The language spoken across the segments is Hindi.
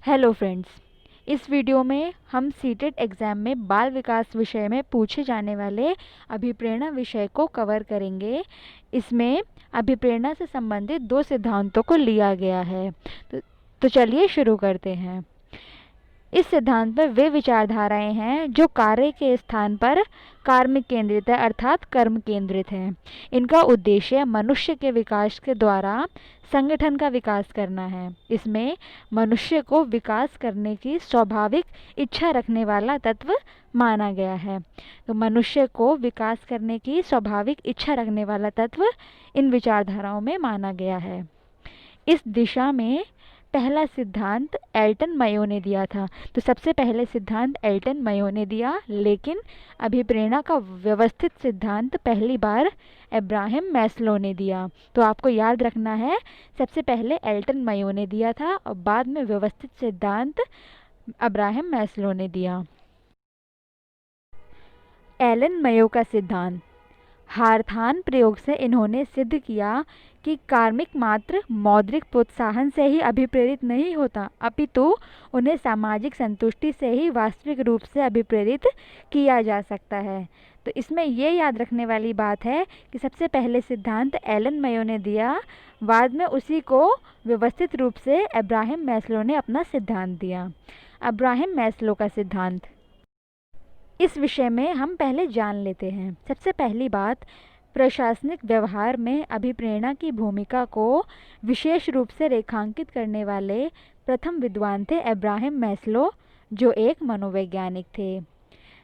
हेलो फ्रेंड्स, इस वीडियो में हम सीटेट एग्ज़ाम में बाल विकास विषय में पूछे जाने वाले अभिप्रेरणा विषय को कवर करेंगे। इसमें अभिप्रेरणा से संबंधित दो सिद्धांतों को लिया गया है। तो चलिए शुरू करते हैं। इस सिद्धांत में वे विचारधाराएं हैं जो कार्य के स्थान पर कार्मिक केंद्रित है, अर्थात कर्म केंद्रित है। इनका उद्देश्य मनुष्य के विकास के द्वारा संगठन का विकास करना है। इसमें मनुष्य को विकास करने की स्वाभाविक इच्छा रखने वाला तत्व माना गया है। तो मनुष्य को विकास करने की स्वाभाविक इच्छा रखने वाला तत्व इन विचारधाराओं में माना गया है। इस दिशा में पहला सिद्धांत एल्टन मयो ने दिया था। तो सबसे पहले सिद्धांत एल्टन मयो ने दिया, लेकिन अभिप्रेरणा का व्यवस्थित सिद्धांत पहली बार अब्राहम मैस्लो ने दिया। तो आपको याद रखना है, सबसे पहले एल्टन मयो ने दिया था और बाद में व्यवस्थित सिद्धांत अब्राहम मैस्लो ने दिया। एलन मयो का सिद्धांत। हारथान प्रयोग से इन्होंने सिद्ध किया कि कार्मिक मात्र मौद्रिक प्रोत्साहन से ही अभिप्रेरित नहीं होता, अपितु उन्हें सामाजिक संतुष्टि से ही वास्तविक रूप से अभिप्रेरित किया जा सकता है। तो इसमें ये याद रखने वाली बात है कि सबसे पहले सिद्धांत एलन मयो ने दिया, बाद में उसी को व्यवस्थित रूप से अब्राहम मैस्लो ने अपना सिद्धांत दिया। अब्राहम मैस्लो का सिद्धांत, इस विषय में हम पहले जान लेते हैं। सबसे पहली बात, प्रशासनिक व्यवहार में अभिप्रेरणा की भूमिका को विशेष रूप से रेखांकित करने वाले प्रथम विद्वान थे अब्राहम मैस्लो, जो एक मनोवैज्ञानिक थे।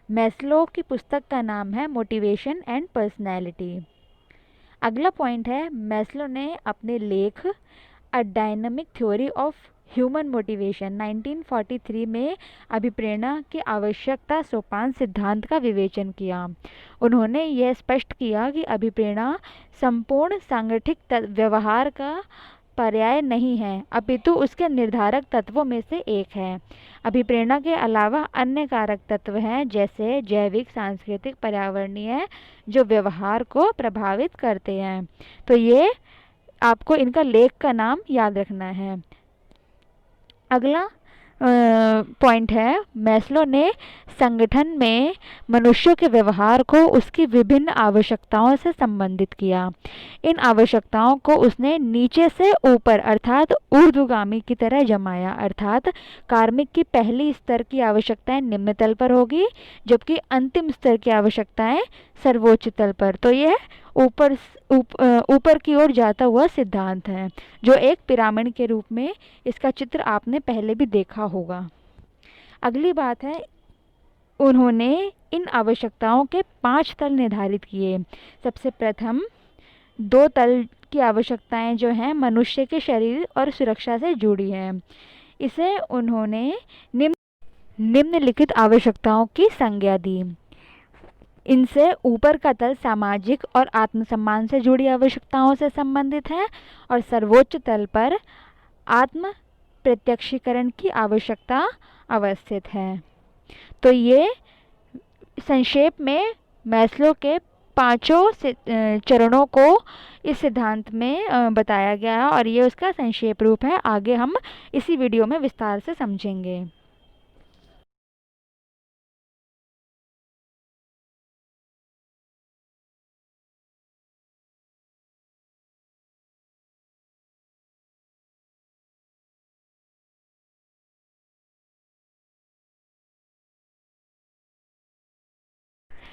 मैस्लो की पुस्तक का नाम है मोटिवेशन एंड पर्सनैलिटी। अगला पॉइंट है, मैस्लो ने अपने लेख a dynamic theory of human motivation 1943 में अभिप्रेरणा की आवश्यकता सोपान सिद्धांत का विवेचन किया। उन्होंने यह स्पष्ट किया कि अभिप्रेरणा संपूर्ण सांगठिक व्यवहार का पर्याय नहीं है, अपितु उसके निर्धारक तत्वों में से एक है। अभिप्रेरणा के अलावा अन्य कारक तत्व हैं, जैसे जैविक, सांस्कृतिक, पर्यावरणीय, जो व्यवहार को प्रभावित करते हैं। तो ये आपको इनका लेख का नाम याद रखना है। अगला पॉइंट है, मैस्लो ने संगठन में मनुष्य के व्यवहार को उसकी विभिन्न आवश्यकताओं से संबंधित किया। इन आवश्यकताओं को उसने नीचे से ऊपर अर्थात ऊर्ध्वगामी की तरह जमाया, अर्थात कार्मिक की पहली स्तर की आवश्यकताएं निम्न तल पर होगी, जबकि अंतिम स्तर की आवश्यकताएं सर्वोच्च तल पर। तो यह ऊपर की ओर जाता हुआ सिद्धांत है, जो एक पिरामिड के रूप में, इसका चित्र आपने पहले भी देखा होगा। अगली बात है, उन्होंने इन आवश्यकताओं के 5 तल निर्धारित किए। सबसे प्रथम 2 तल की आवश्यकताएं जो हैं मनुष्य के शरीर और सुरक्षा से जुड़ी हैं। इसे उन्होंने निम्नलिखित आवश्यकताओं की संज्ञा दी। इनसे ऊपर का तल सामाजिक और आत्मसम्मान से जुड़ी आवश्यकताओं से संबंधित है और सर्वोच्च तल पर आत्म प्रत्यक्षीकरण की आवश्यकता अवस्थित है। तो ये संक्षेप में मैस्लो के 5 चरणों को इस सिद्धांत में बताया गया है और ये उसका संक्षेप रूप है। आगे हम इसी वीडियो में विस्तार से समझेंगे।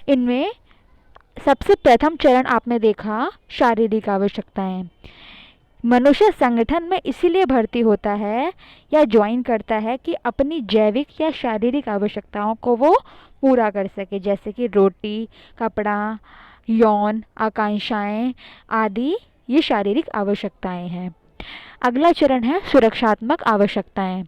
इनमें सबसे प्रथम चरण आपने देखा शारीरिक आवश्यकताएं। मनुष्य संगठन में इसीलिए भर्ती होता है या ज्वाइन करता है कि अपनी जैविक या शारीरिक आवश्यकताओं को वो पूरा कर सके, जैसे कि रोटी, कपड़ा, यौन आकांक्षाएं आदि, ये शारीरिक आवश्यकताएं हैं। अगला चरण है सुरक्षात्मक आवश्यकताएं।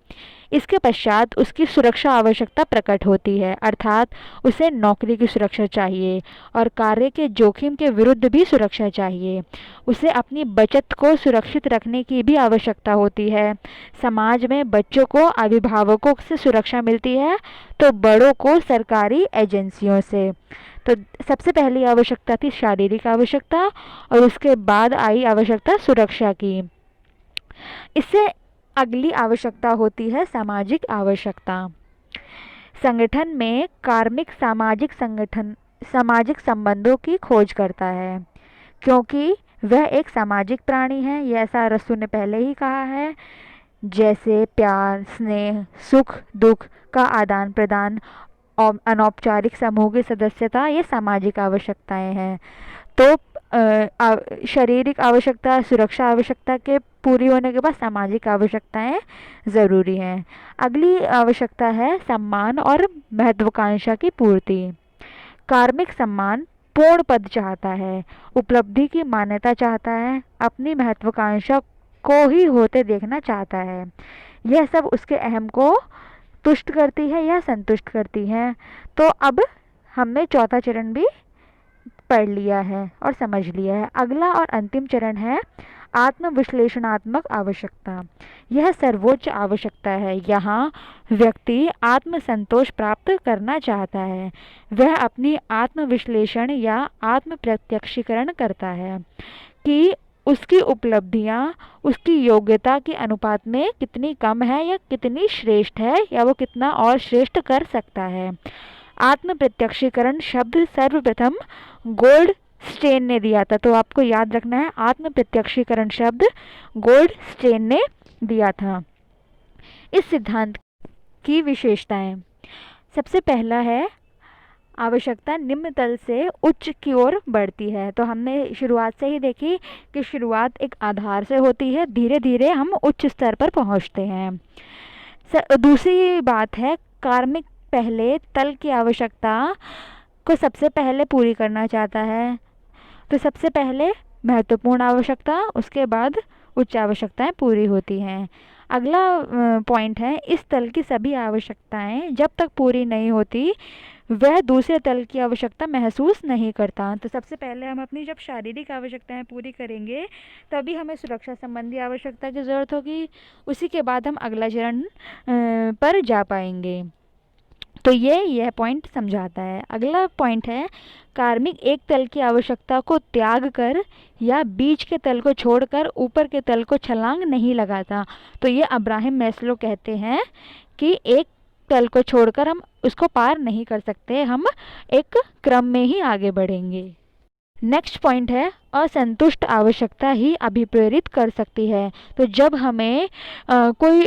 इसके पश्चात उसकी सुरक्षा आवश्यकता प्रकट होती है, अर्थात उसे नौकरी की सुरक्षा चाहिए और कार्य के जोखिम के विरुद्ध भी सुरक्षा चाहिए। उसे अपनी बचत को सुरक्षित रखने की भी आवश्यकता होती है। समाज में बच्चों को अभिभावकों से सुरक्षा मिलती है, तो बड़ों को सरकारी एजेंसियों से। तो सबसे पहली आवश्यकता थी शारीरिक आवश्यकता और उसके बाद आई आवश्यकता सुरक्षा की। इससे अगली आवश्यकता होती है सामाजिक आवश्यकता। संगठन में कार्मिक सामाजिक संबंधों की खोज करता है, क्योंकि वह एक सामाजिक प्राणी है। ये ऐसा रस्सू ने पहले ही कहा है। जैसे प्यार, स्नेह, सुख दुख का आदान प्रदान और अनौपचारिक समूह की सदस्यता, ये सामाजिक आवश्यकताएं हैं। तो शारीरिक आवश्यकता, सुरक्षा आवश्यकता के पूरी होने के बाद सामाजिक आवश्यकताएं ज़रूरी हैं। अगली आवश्यकता है सम्मान और महत्वाकांक्षा की पूर्ति। कार्मिक सम्मान पूर्ण पद चाहता है, उपलब्धि की मान्यता चाहता है, अपनी महत्वाकांक्षा को ही होते देखना चाहता है। यह सब उसके अहम को तुष्ट करती है या संतुष्ट करती है। तो अब हमने चौथा चरण भी पढ़ लिया है और समझ लिया है। अगला और अंतिम चरण है आत्म विश्लेषणात्मक आवश्यकता। यह सर्वोच्च आवश्यकता है। यहाँ व्यक्ति आत्म संतोष प्राप्त करना चाहता है। वह अपनी आत्म विश्लेषण या आत्म प्रत्यक्षीकरण करता है कि उसकी उपलब्धियाँ उसकी योग्यता के अनुपात में कितनी कम है या कितनी श्रेष्ठ है, या वो कितना और श्रेष्ठ कर सकता है। आत्म प्रत्यक्षीकरण शब्द सर्वप्रथम गोल्ड स्टेन ने दिया था, तो आपको याद रखना है आत्म प्रत्यक्षीकरण शब्द गोल्ड स्टेन ने दिया था। इस सिद्धांत की विशेषताएं, सबसे पहला है आवश्यकता निम्न तल से उच्च की ओर बढ़ती है। तो हमने शुरुआत से ही देखी कि शुरुआत एक आधार से होती है, धीरे धीरे हम उच्च स्तर पर पहुंचते हैं। दूसरी बात है कार्मिक पहले तल की आवश्यकता को सबसे पहले पूरी करना चाहता है। तो सबसे पहले महत्वपूर्ण आवश्यकता, उसके बाद उच्च आवश्यकताएं पूरी होती हैं। अगला पॉइंट है इस तल की सभी आवश्यकताएं जब तक पूरी नहीं होती वह दूसरे तल की आवश्यकता महसूस नहीं करता। तो सबसे पहले हम अपनी जब शारीरिक आवश्यकताएं पूरी करेंगे तभी हमें सुरक्षा संबंधी आवश्यकता की ज़रूरत होगी, उसी के बाद हम अगला चरण पर जा पाएंगे। तो यह पॉइंट समझाता है। अगला पॉइंट है कार्मिक एक तल की आवश्यकता को त्याग कर या बीच के तल को छोड़कर ऊपर के तल को छलांग नहीं लगाता। तो ये अब्राहम मैस्लो कहते हैं कि एक तल को छोड़कर हम उसको पार नहीं कर सकते, हम एक क्रम में ही आगे बढ़ेंगे। नेक्स्ट पॉइंट है असंतुष्ट आवश्यकता ही अभिप्रेरित कर सकती है। तो जब हमें कोई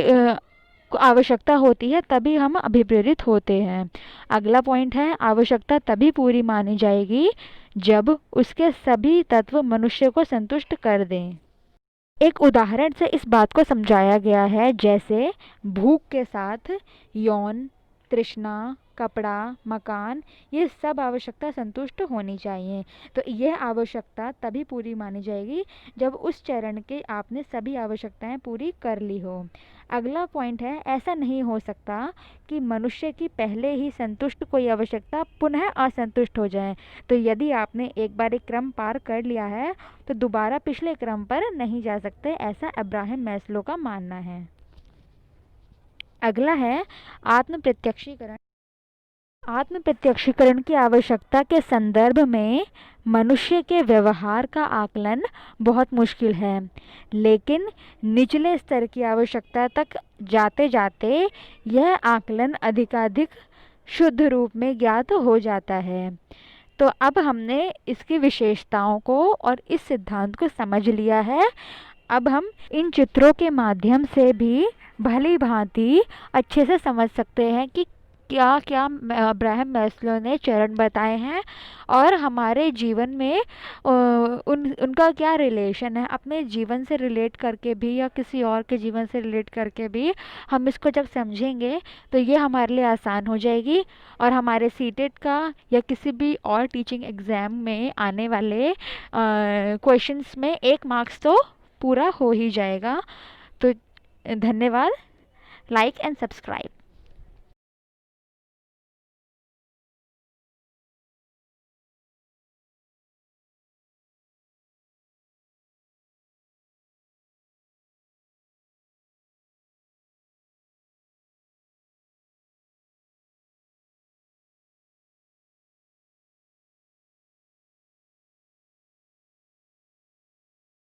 आवश्यकता होती है तभी हम अभिप्रेरित होते हैं। अगला पॉइंट है आवश्यकता तभी पूरी मानी जाएगी जब उसके सभी तत्व मनुष्य को संतुष्ट कर दें। एक उदाहरण से इस बात को समझाया गया है, जैसे भूख के साथ यौन तृष्णा, कपड़ा, मकान, ये सब आवश्यकता संतुष्ट होनी चाहिए। तो यह आवश्यकता तभी पूरी मानी जाएगी जब उस चरण के आपने सभी आवश्यकताएं पूरी कर ली हो। अगला पॉइंट है ऐसा नहीं हो सकता कि मनुष्य की पहले ही संतुष्ट कोई आवश्यकता पुनः असंतुष्ट हो जाए। तो यदि आपने एक बार एक क्रम पार कर लिया है तो दोबारा पिछले क्रम पर नहीं जा सकते, ऐसा अब्राहम मैस्लो का मानना है। अगला है आत्म प्रत्यक्षीकरण। आत्म प्रत्यक्षीकरण की आवश्यकता के संदर्भ में मनुष्य के व्यवहार का आकलन बहुत मुश्किल है, लेकिन निचले स्तर की आवश्यकता तक जाते जाते यह आकलन अधिकाधिक शुद्ध रूप में ज्ञात हो जाता है। तो अब हमने इसकी विशेषताओं को और इस सिद्धांत को समझ लिया है। अब हम इन चित्रों के माध्यम से भी भली भांति अच्छे से समझ सकते हैं कि क्या क्या अब्राहम मैस्लो ने चरण बताए हैं और हमारे जीवन में उनका क्या रिलेशन है। अपने जीवन से रिलेट करके भी या किसी और के जीवन से रिलेट करके भी हम इसको जब समझेंगे तो ये हमारे लिए आसान हो जाएगी और हमारे सीटेट का या किसी भी और टीचिंग एग्ज़ाम में आने वाले क्वेश्चंस में 1 मार्क्स तो पूरा हो ही जाएगा। तो धन्यवाद। Like and subscribe.